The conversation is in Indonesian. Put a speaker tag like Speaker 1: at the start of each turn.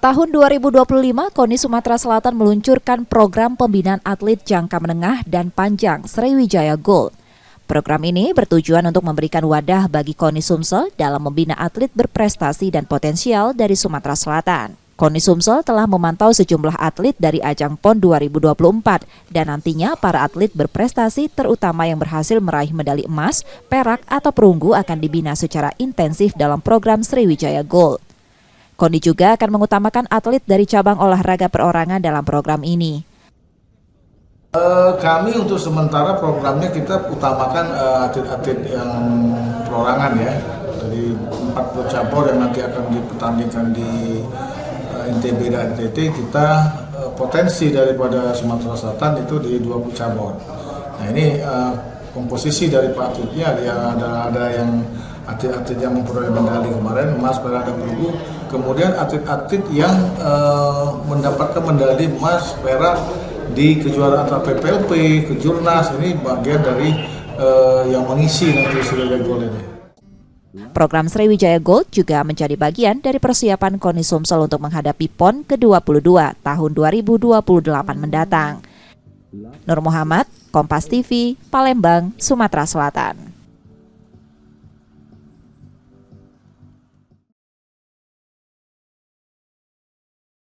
Speaker 1: Tahun 2025, KONI Sumatera Selatan meluncurkan program pembinaan atlet jangka menengah dan panjang Sriwijaya Gold. Program ini bertujuan untuk memberikan wadah bagi KONI Sumsel dalam membina atlet berprestasi dan potensial dari Sumatera Selatan. KONI Sumsel telah memantau sejumlah atlet dari ajang PON 2024 dan nantinya para atlet berprestasi terutama yang berhasil meraih medali emas, perak, atau perunggu akan dibina secara intensif dalam program Sriwijaya Gold. KONI juga akan mengutamakan atlet dari cabang olahraga perorangan dalam program ini.
Speaker 2: Kami untuk sementara programnya kita utamakan atlet-atlet yang perorangan ya, dari 40 cabur yang nanti akan dipertandingkan di NTB dan NTT. Kita potensi daripada Sumatera Selatan itu di 20 cabur. Nah ini komposisi dari atletnya ada yang atlet-atlet yang memperoleh medali kemarin emas, perak, dan perunggu. Kemudian atlet-atlet yang mendapatkan medali emas, perak di kejuaraan antara PPLP, Kejurnas, ini bagian dari yang mengisi nanti Sriwijaya Gold ini.
Speaker 1: Program Sriwijaya Gold juga menjadi bagian dari persiapan KONI Sumsel untuk menghadapi PON ke-22 tahun 2028 mendatang. Nur Muhammad, Kompas TV, Palembang, Sumatera Selatan.